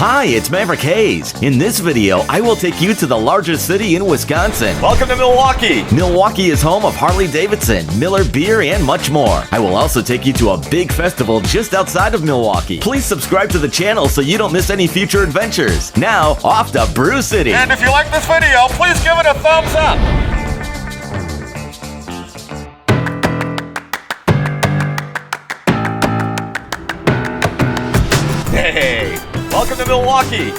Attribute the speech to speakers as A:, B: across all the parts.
A: Hi, it's Maverick Hayes. In this video, I will take you to the largest city in Wisconsin.
B: Welcome to Milwaukee.
A: Milwaukee is home of Harley-Davidson, Miller Beer, and much more. I will also take you to a big festival just outside of Milwaukee. Please subscribe to the channel so you don't miss any future adventures. Now, off to Brew City.
B: And if you like this video, please give it a thumbs up. Hey, welcome to Milwaukee.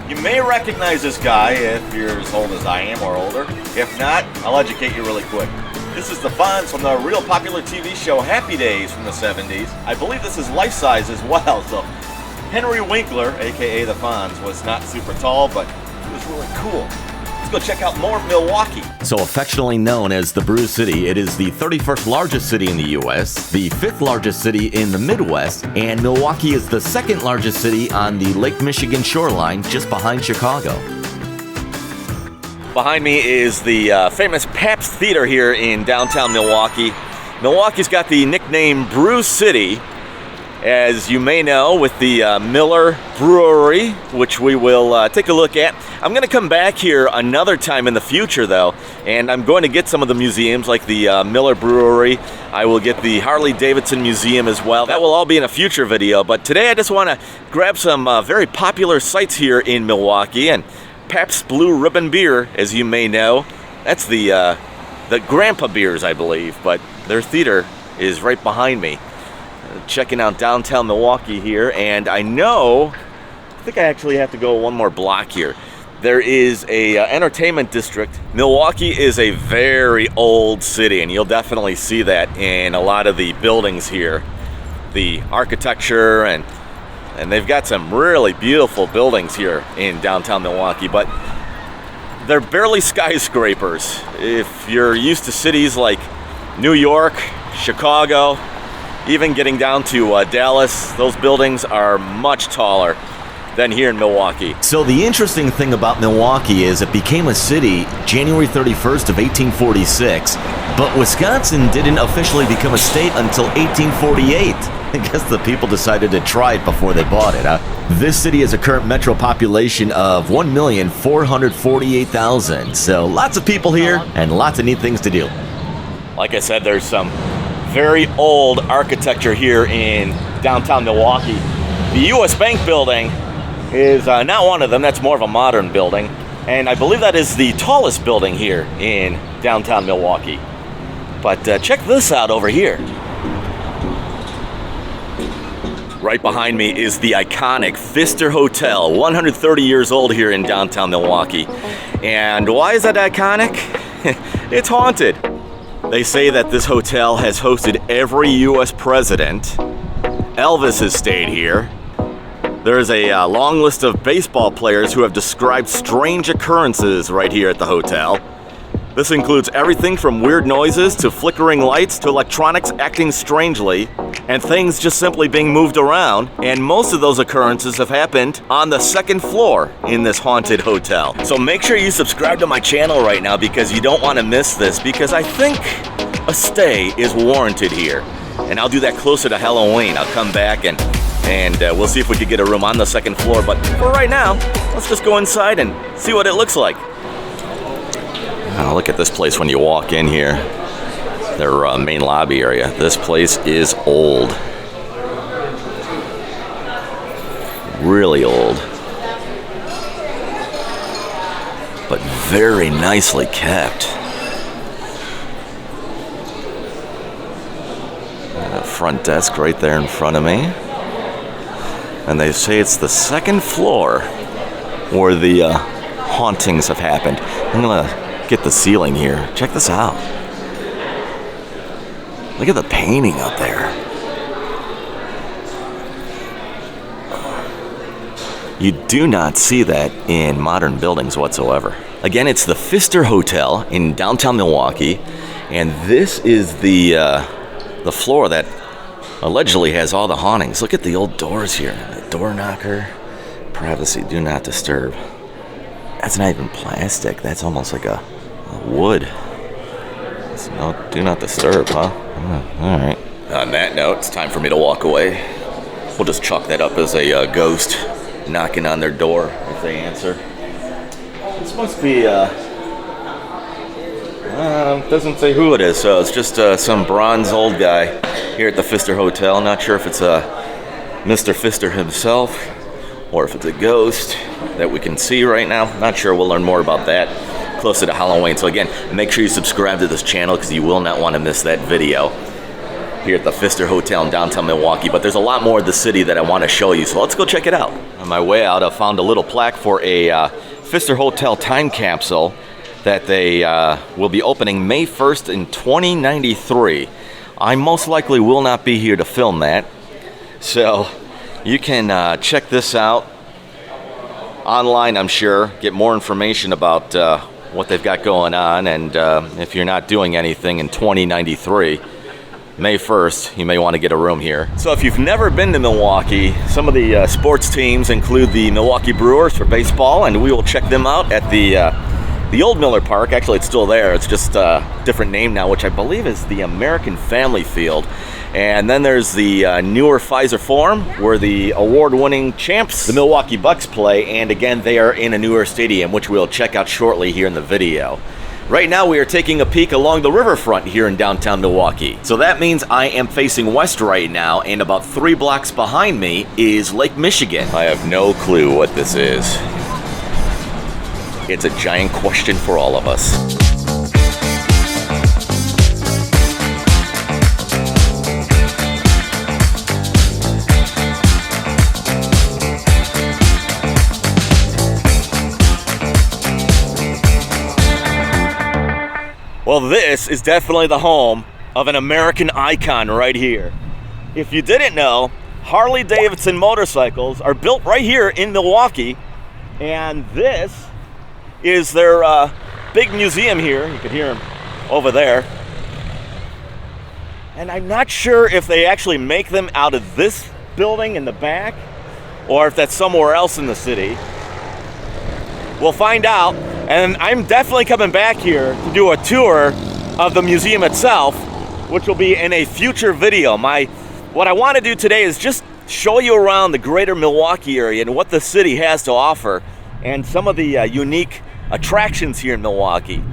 B: You may recognize this guy if you're as old as I am or older. If not, I'll educate you really quick. This is the Fonz from the real popular TV show Happy Days from the 70s. I believe this is life-size as well, so Henry Winkler, aka the Fonz, was not super tall, but he was really cool. Let's go check out more of Milwaukee.
A: So affectionately known as the Brew City, it is the 31st largest city in the U.S., the 5th largest city in the Midwest, and Milwaukee is the 2nd largest city on the Lake Michigan shoreline, just behind Chicago.
B: Behind me is the famous Pabst Theater here in downtown Milwaukee. Milwaukee's got the nickname Brew City, as you may know, with the Miller Brewery, which we will take a look at. I'm going to come back here another time in the future, though, and I'm going to get some of the museums, like the Miller Brewery. I will get the Harley-Davidson Museum as well. That will all be in a future video, but today I just want to grab some very popular sites here in Milwaukee, and Pabst Blue Ribbon Beer, as you may know, that's the Grandpa Beers, I believe, but their theater is right behind me. Checking out downtown Milwaukee here, and I think I actually have to go one more block here. There is a entertainment district. Milwaukee is a very old city, and you'll definitely see that in a lot of the buildings here. The architecture, and they've got some really beautiful buildings here in downtown Milwaukee, but they're barely skyscrapers. If you're used to cities like New York, Chicago, even getting down to Dallas, those buildings are much taller than here in Milwaukee.
A: So the interesting thing about Milwaukee is it became a city January 31st of 1846, but Wisconsin didn't officially become a state until 1848. I guess the people decided to try it before they bought it, huh? This city has a current metro population of 1,448,000, so lots of people here and lots of neat things to do.
B: Like I said, there's some very old architecture here in downtown Milwaukee. The U.S. Bank building is not one of them. That's more of a modern building, and I believe that is the tallest building here in downtown Milwaukee. But check this out over here. Right behind me is the iconic Pfister Hotel, 130 years old here in downtown Milwaukee. And why is that iconic? It's haunted. They say that this hotel has hosted every U.S. president. Elvis has stayed here. There's a long list of baseball players who have described strange occurrences right here at the hotel. This includes everything from weird noises to flickering lights to electronics acting strangely and things just simply being moved around. And most of those occurrences have happened on the 2nd floor in this haunted hotel. So make sure you subscribe to my channel right now because you don't want to miss this, because I think a stay is warranted here. And I'll do that closer to Halloween. I'll come back and we'll see if we could get a room on the 2nd floor. But for right now, let's just go inside and see what it looks like. Oh, look at this place when you walk in here. Their main lobby area. This place is old. Really old. But very nicely kept. Front desk right there in front of me. And they say it's the 2nd floor where the hauntings have happened. I'm gonna get the ceiling here. Check this out. Look at the painting up there. You do not see that in modern buildings whatsoever. Again, it's the Pfister Hotel in downtown Milwaukee, and this is the floor that allegedly has all the hauntings. Look at the old doors here. The door knocker. Privacy, do not disturb. That's not even plastic. That's almost like a wood. It's no, do not disturb, huh? Oh, all right. On that note, it's time for me to walk away. We'll just chalk that up as a ghost. knocking on their door if they answer. This must be, doesn't say who it is, so it's just some bronze old guy here at the Pfister Hotel. Not sure if it's Mr. Pfister himself or if it's a ghost that we can see right now. Not sure. We'll learn more about that closer to Halloween. So again, make sure you subscribe to this channel because you will not want to miss that video here at the Pfister Hotel in downtown Milwaukee. But there's a lot more of the city that I want to show you, so let's go check it out. On my way out, I found a little plaque for a Pfister Hotel time capsule that they will be opening May 1st in 2093. I most likely will not be here to film that, so you can check this out online, I'm sure, get more information about what they've got going on, and if you're not doing anything in 2093, May 1st, you may want to get a room here. So if you've never been to Milwaukee, some of the sports teams include the Milwaukee Brewers for baseball, and we will check them out at the old Miller Park. Actually, it's still there. It's just a different name now, which I believe is the American Family Field. And then there's the newer Pfizer Forum, where the award-winning champs, the Milwaukee Bucks, play. And again, they are in a newer stadium, which we'll check out shortly here in the video. Right now, we are taking a peek along the riverfront here in downtown Milwaukee. So that means I am facing west right now, and about 3 blocks behind me is Lake Michigan. I have no clue what this is. It's a giant question for all of us. Well, this is definitely the home of an American icon right here. If you didn't know, Harley-Davidson motorcycles are built right here in Milwaukee, and this is their big museum here. You can hear them over there. And I'm not sure if they actually make them out of this building in the back or if that's somewhere else in the city. We'll find out. And I'm definitely coming back here to do a tour of the museum itself, which will be in a future video. What I want to do today is just show you around the greater Milwaukee area and what the city has to offer and some of the unique attractions here in Milwaukee.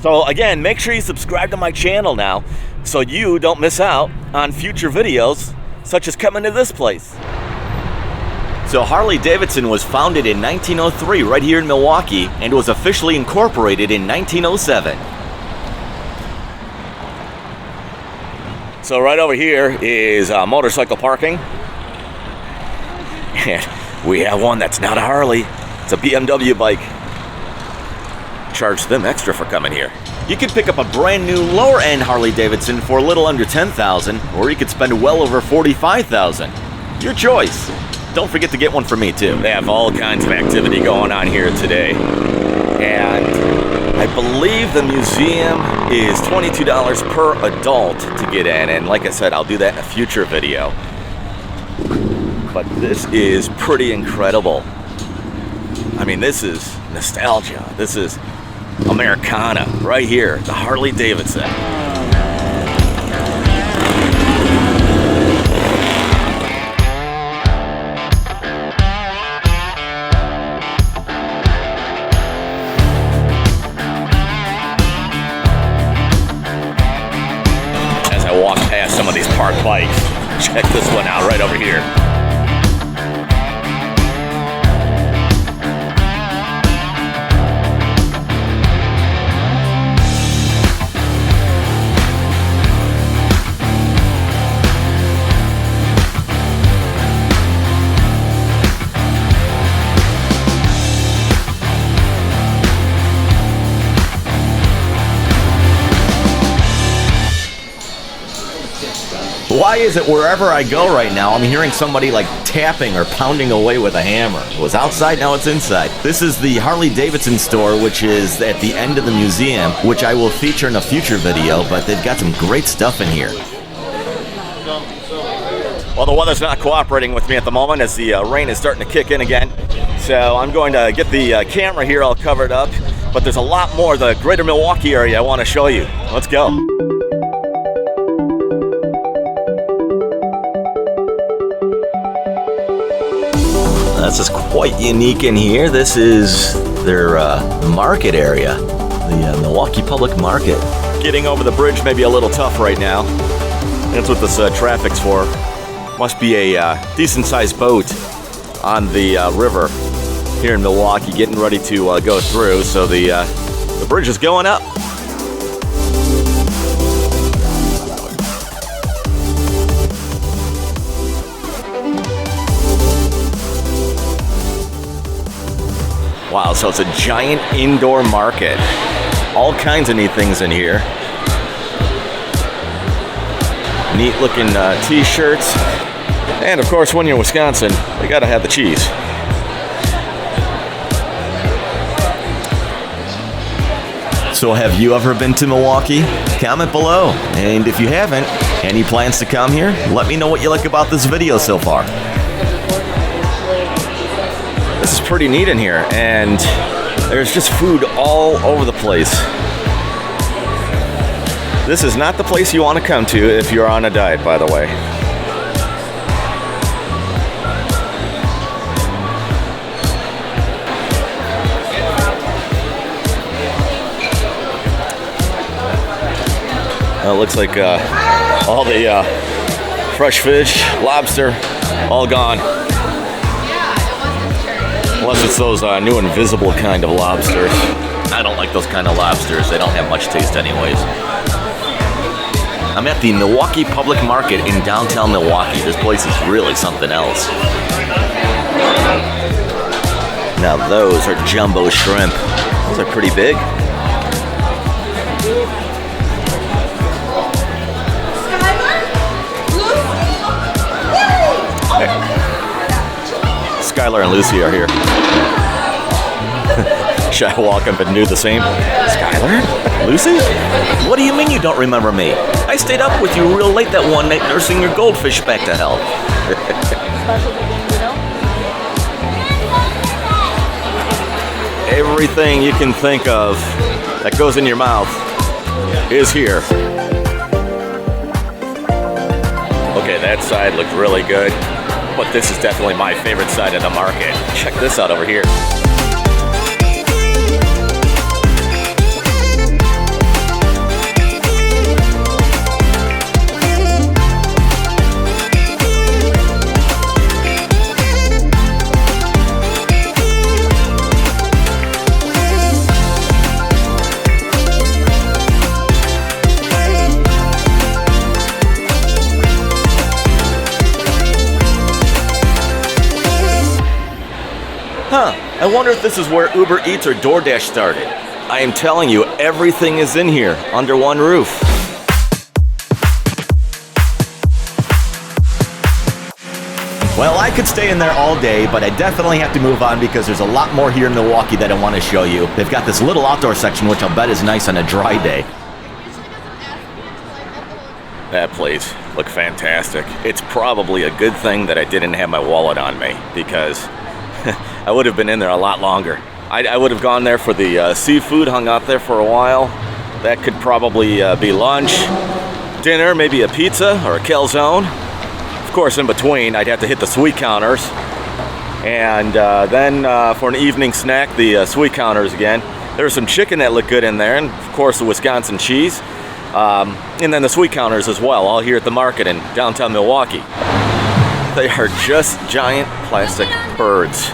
B: So again, make sure you subscribe to my channel now so you don't miss out on future videos such as coming to this place. So Harley-Davidson was founded in 1903 right here in Milwaukee and was officially incorporated in 1907. So right over here is motorcycle parking. And we have one that's not a Harley. It's a BMW bike. Charge them extra for coming here. You could pick up a brand new lower end Harley-Davidson for a little under $10,000, or you could spend well over $45,000. Your choice. Don't forget to get one for me too. They have all kinds of activity going on here today. And I believe the museum is $22 per adult to get in. And like I said, I'll do that in a future video. But this is pretty incredible. I mean, this is nostalgia. This is Americana right here, the Harley-Davidson. As I walk past some of these parked bikes, check this one out right over here. Why is it wherever I go right now, I'm hearing somebody like tapping or pounding away with a hammer? It was outside, now it's inside. This is the Harley-Davidson store, which is at the end of the museum, which I will feature in a future video, but they've got some great stuff in here. Well, the weather's not cooperating with me at the moment as the rain is starting to kick in again. So I'm going to get the camera here all covered up, but there's a lot more of the greater Milwaukee area I want to show you. Let's go.
A: This is quite unique in here. This is their market area, the Milwaukee Public Market.
B: Getting over the bridge may be a little tough right now. That's what this traffic's for. Must be a decent-sized boat on the river here in Milwaukee, getting ready to go through. So the bridge is going up. Wow, so it's a giant indoor market. All kinds of neat things in here. Neat looking t-shirts. And of course, when you're in Wisconsin, you gotta have the cheese.
A: So have you ever been to Milwaukee? Comment below. And if you haven't, any plans to come here? Let me know what you like about this video so far.
B: This is pretty neat in here, and there's just food all over the place. This is not the place you want to come to if you're on a diet, by the way. It looks like all the fresh fish, lobster, all gone. Unless it's those new invisible kind of lobsters.
A: I don't like those kind of lobsters. They don't have much taste anyways. I'm at the Milwaukee Public Market in downtown Milwaukee. This place is really something else. Now those are jumbo shrimp. Those are pretty big.
B: Skylar and Lucy are here. Should I walk up and do the same? Skylar?
A: Lucy? What do you mean you don't remember me? I stayed up with you real late that one night nursing your goldfish back to health.
B: Everything you can think of that goes in your mouth is here. Okay, that side looked really good, but this is definitely my favorite side of the market. Check this out over here.
A: Huh, I wonder if this is where Uber Eats or DoorDash started.
B: I am telling you, everything is in here under one roof.
A: Well, I could stay in there all day, but I definitely have to move on because there's a lot more here in Milwaukee that I want to show you. They've got this little outdoor section, which I'll bet is nice on a dry day.
B: That place looked fantastic. It's probably a good thing that I didn't have my wallet on me, because I would have been in there a lot longer. I would have gone there for the seafood, hung out there for a while. That could probably be lunch, dinner, maybe a pizza or a calzone. Of course, in between, I'd have to hit the sweet counters. And then for an evening snack, the sweet counters again. There was some chicken that looked good in there, and of course the Wisconsin cheese. And then the sweet counters as well, all here at the market in downtown Milwaukee. They are just giant plastic birds.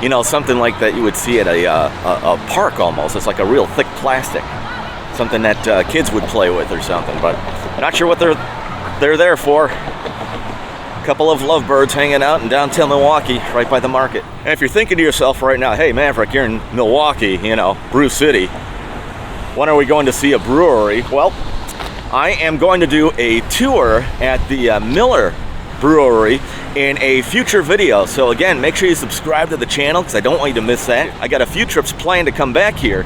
B: You know, something like that you would see at a park almost. It's like a real thick plastic. Something that kids would play with or something, but I'm not sure what they're there for. A couple of lovebirds hanging out in downtown Milwaukee, right by the market. And if you're thinking to yourself right now, hey Maverick, you're in Milwaukee, you know, Brew City. When are we going to see a brewery? Well, I am going to do a tour at the Miller Brewery in a future video. So again, make sure you subscribe to the channel because I don't want you to miss that. I got a few trips planned to come back here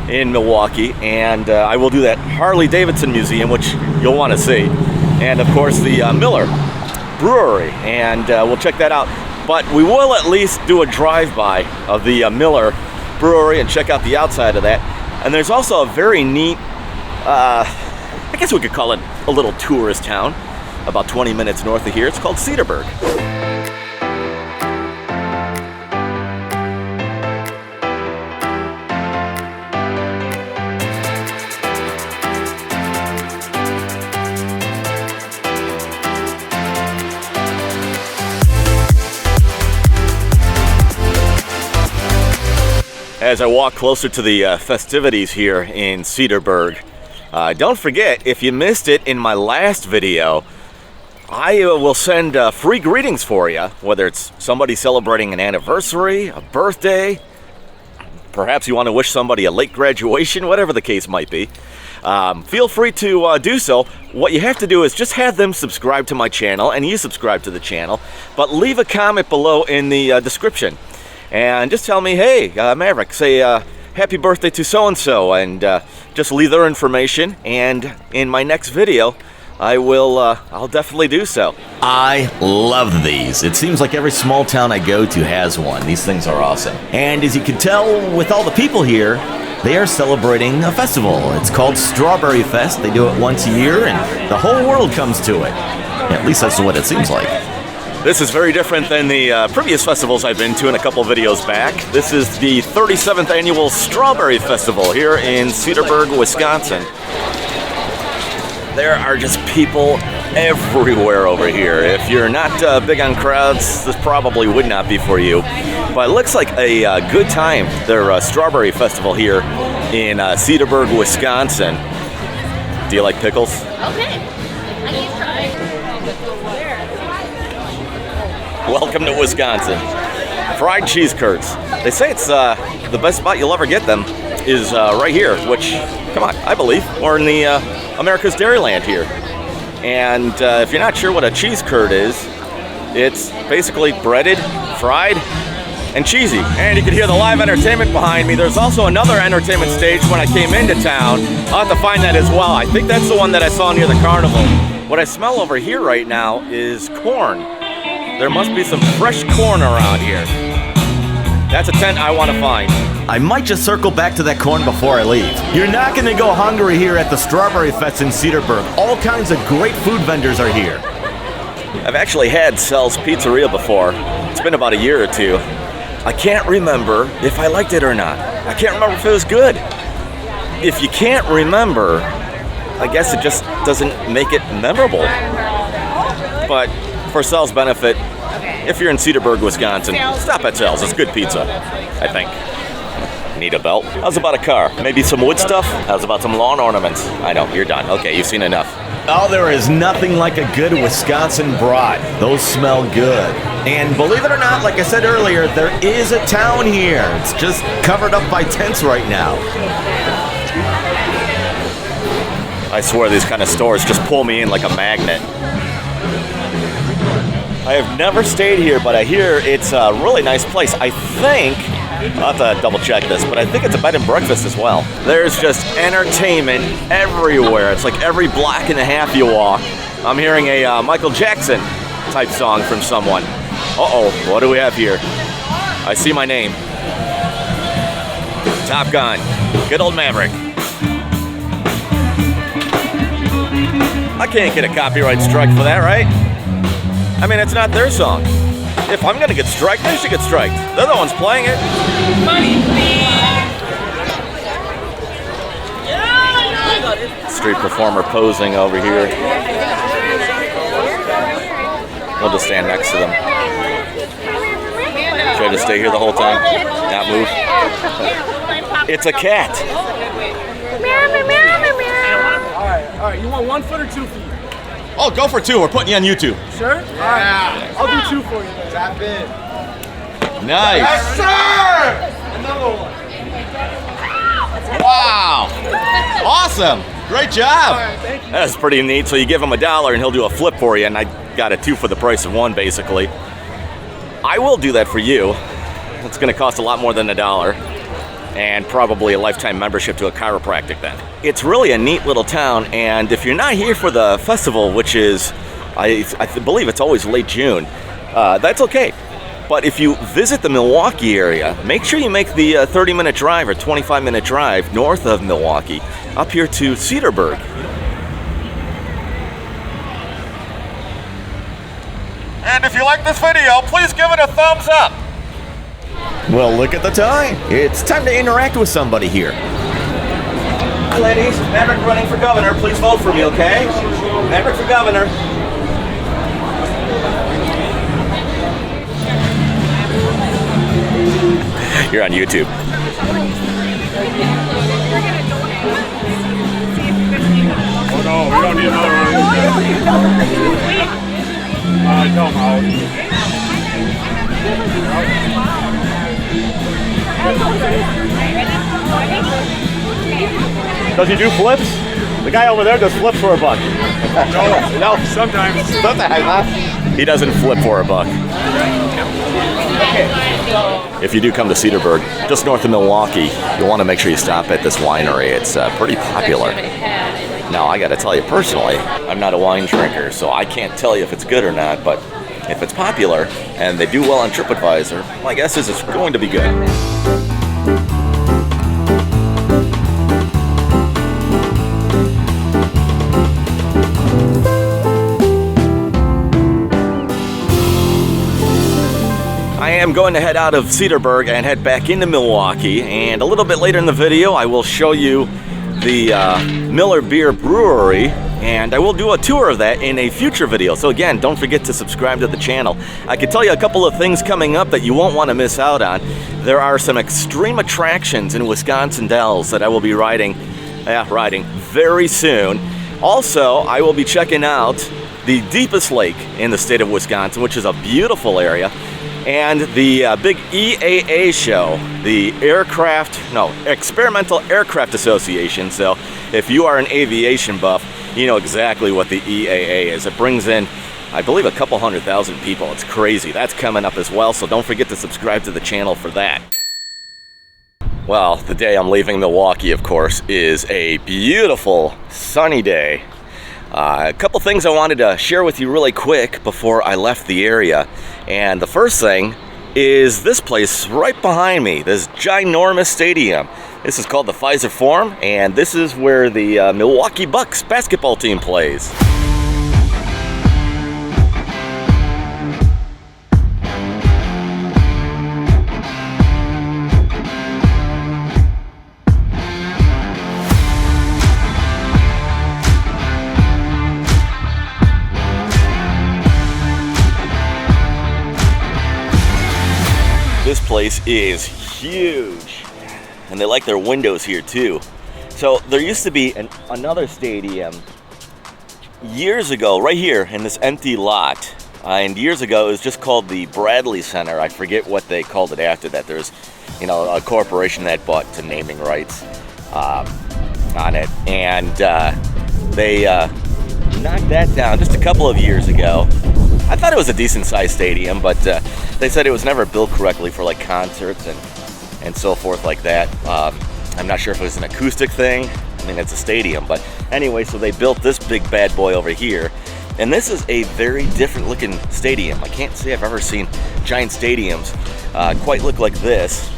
B: in Milwaukee, and I will do that HarleyDavidson Museum, which you'll want to see, and of course the Miller Brewery, and we'll check that out. But we will at least do a drive-by of the Miller Brewery and check out the outside of that. And there's also a very neat, I guess we could call it a little tourist town, about 20 minutes north of here. It's called Cedarburg. as I walk closer to the festivities here in Cedarburg. Don't forget, if you missed it in my last video, I will send free greetings for you, whether it's somebody celebrating an anniversary, a birthday, perhaps you want to wish somebody a late graduation, whatever the case might be. Feel free to do so. What you have to do is just have them subscribe to my channel, and you subscribe to the channel, but leave a comment below in the description. And just tell me, hey, Maverick, say happy birthday to so-and-so, and just leave their information, and in my next video, I'll definitely do so.
A: I love these. It seems like every small town I go to has one. These things are awesome. And as you can tell with all the people here, they are celebrating a festival. It's called Strawberry Fest. They do it once a year, and the whole world comes to it. At least that's what it seems like.
B: This is very different than the previous festivals I've been to in a couple videos back. This is the 37th annual Strawberry Festival here in Cedarburg, Wisconsin. There are just people everywhere over here. If you're not big on crowds, this probably would not be for you. But it looks like a good time, their Strawberry Festival here in Cedarburg, Wisconsin. Do you like pickles?
C: Okay. I need to try.
B: Welcome to Wisconsin. Fried cheese curds. They say it's the best spot you'll ever get them is right here, which, come on, I believe we're in the America's Dairyland here. And if you're not sure what a cheese curd is, it's basically breaded, fried, and cheesy. And you can hear the live entertainment behind me. There's also another entertainment stage when I came into town. I'll have to find that as well. I think that's the one that I saw near the carnival. What I smell over here right now is corn. There must be some fresh corn around here. That's a tent I want to find.
A: I might just circle back to that corn before I leave. You're not going to go hungry here at the Strawberry Fest in Cedarburg. All kinds of great food vendors are here.
B: I've actually had Sel's Pizzeria before. It's been about a year or two. I can't remember if I liked it or not. I can't remember if it was good. If you can't remember, I guess it just doesn't make it memorable. But for Sel's benefit, if you're in Cedarburg, Wisconsin, stop at Sel's. It's good pizza, I think. Need a belt? How's about a car? Maybe some wood stuff? How's about some lawn ornaments? I know, you're done. Okay, you've seen enough.
A: Oh, there is nothing like a good Wisconsin brat. Those smell good. And believe it or not, like I said earlier, there is a town here. It's just covered up by tents right now.
B: I swear these kind of stores just pull me in like a magnet. I have never stayed here, but I hear it's a really nice place. I think, I'll have to double check this, but I think it's a bed and breakfast as well. There's just entertainment everywhere. It's like every block and a half you walk, I'm hearing a Michael Jackson type song from someone. Uh-oh, what do we have here? I see my name. Top Gun, good old Maverick. I can't get a copyright strike for that, right? I mean, it's not their song. If I'm gonna get striked, they should get striked. They're the ones playing it.
C: Money, please.
B: Street performer posing over here. We'll just stand next to them. Try to stay here the whole time, not move. It's a cat.
D: All right, you want 1 foot or 2 feet?
B: Oh, go for 2. We're putting you on YouTube.
D: Sure? All right, I'll do 2 for you. Tap in.
B: Nice.
D: Yes, sir! Another one.
B: Wow. Awesome. Great job.
D: All right, thank you.
B: That's pretty neat. So you give him $1 and he'll do a flip for you, and I got a 2 for the price of 1, basically. I will do that for you. It's going to cost a lot more than $1. And probably a lifetime membership to a chiropractic then. It's really a neat little town, and if you're not here for the festival, which is, I believe it's always late June, that's okay. But if you visit the Milwaukee area, make sure you make the 30-minute drive or 25-minute drive north of Milwaukee up here to Cedarburg. And if you like this video, please give it a thumbs up.
A: Well, look at the time. It's time to interact with somebody here.
B: Hi, ladies. Maverick running for governor. Please vote for me, okay? Maverick for governor. You're on YouTube.
D: Oh no, we don't need another one. Tell him out.
B: Does he do flips? The guy over there does flips for $1.
D: No, sometimes.
B: Sometimes, huh? He doesn't flip for $1. If you do come to Cedarburg, just north of Milwaukee, you'll want to make sure you stop at this winery. It's pretty popular. Now, I got to tell you personally, I'm not a wine drinker, so I can't tell you if it's good or not, but if it's popular and they do well on TripAdvisor, my guess is it's going to be good. I am going to head out of Cedarburg and head back into Milwaukee, and a little bit later in the video I will show you the Miller Beer Brewery, and I will do a tour of that in a future video. So again, don't forget to subscribe to the channel. I can tell you a couple of things coming up that you won't want to miss out on. There are some extreme attractions in Wisconsin Dells that I will be riding very soon. Also, I will be checking out the deepest lake in the state of Wisconsin, which is a beautiful area. And the big EAA show, the Experimental Aircraft Association. So if you are an aviation buff, you know exactly what the EAA is. It brings in, I believe, a couple 100,000 people. It's crazy. That's coming up as well, so don't forget to subscribe to the channel for that. Well, the day I'm leaving Milwaukee, of course, is a beautiful sunny day. A couple things I wanted to share with you really quick before I left the area. And the first thing is this place right behind me, this ginormous stadium. This is called the Pfizer Field, and this is where the Milwaukee Bucks basketball team plays. This place is huge, and they like their windows here too. So there used to be another stadium years ago, right here in this empty lot. And years ago, it was just called the Bradley Center. I forget what they called it after that. There's, a corporation that bought some naming rights on it, and they knocked that down just a couple of years ago. I thought it was a decent-sized stadium, but they said it was never built correctly for like concerts and so forth like that. I'm not sure if it was an acoustic thing. I mean, it's a stadium, but anyway, so they built this big bad boy over here, and this is a very different looking stadium. I can't say I've ever seen giant stadiums quite look like this,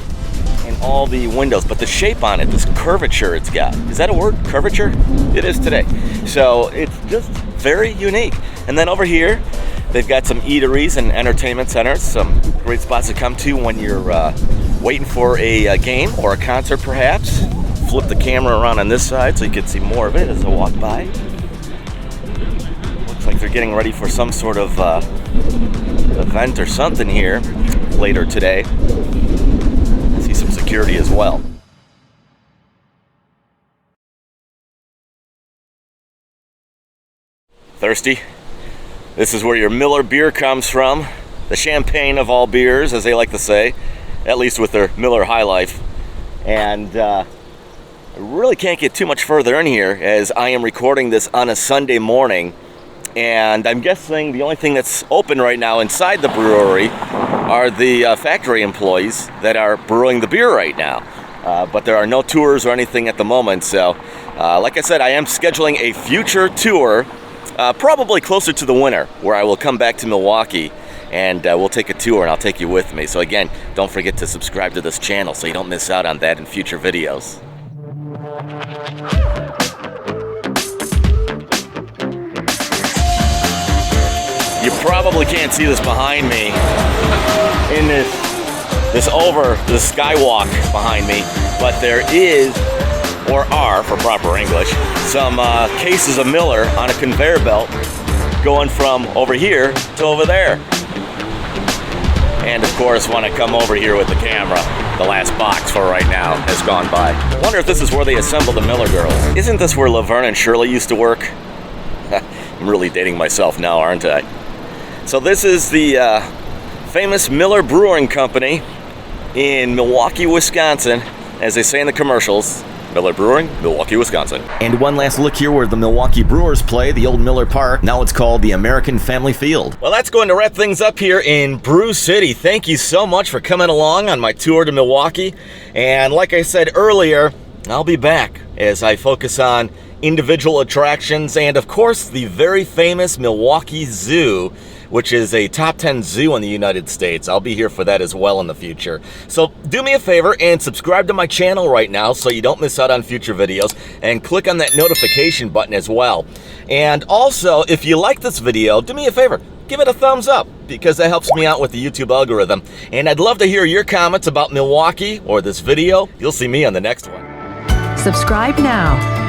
B: and all the windows, but the shape on it, this curvature it's got. Is that a word? Curvature? It is today. So it's just very unique. And then over here, they've got some eateries and entertainment centers, some great spots to come to when you're waiting for a game or a concert perhaps. Flip the camera around on this side so you can see more of it as I walk by. Looks like they're getting ready for some sort of event or something here later today. I see some security as well. Thirsty? This is where your Miller beer comes from, the champagne of all beers, as they like to say, at least with their Miller High Life. And I really can't get too much further in here as I am recording this on a Sunday morning, and I'm guessing the only thing that's open right now inside the brewery are the factory employees that are brewing the beer right now. But there are no tours or anything at the moment, so like I said, I am scheduling a future tour probably closer to the winter, where I will come back to Milwaukee and we'll take a tour, and I'll take you with me. So again, don't forget to subscribe to this channel so you don't miss out on that in future videos. You probably can't see this behind me in this skywalk behind me, but there is, or are for proper English, some cases of Miller on a conveyor belt going from over here to over there. And of course, when I come over here with the camera, the last box for right now has gone by. I wonder if this is where they assemble the Miller girls. Isn't this where Laverne and Shirley used to work? I'm really dating myself now, aren't I? So this is the famous Miller Brewing Company in Milwaukee, Wisconsin. As they say in the commercials, Miller Brewing, Milwaukee, Wisconsin.
A: And one last look here where the Milwaukee Brewers play, the old Miller Park. Now it's called the American Family Field.
B: Well, that's going to wrap things up here in Brew City. Thank you so much for coming along on my tour to Milwaukee. And like I said earlier, I'll be back as I focus on individual attractions and, of course, the very famous Milwaukee Zoo, which is a top 10 zoo in the United States. I'll be here for that as well in the future. So do me a favor and subscribe to my channel right now so you don't miss out on future videos, and click on that notification button as well. And also, if you like this video, do me a favor, give it a thumbs up, because that helps me out with the YouTube algorithm. And I'd love to hear your comments about Milwaukee or this video. You'll see me on the next one.
E: Subscribe now.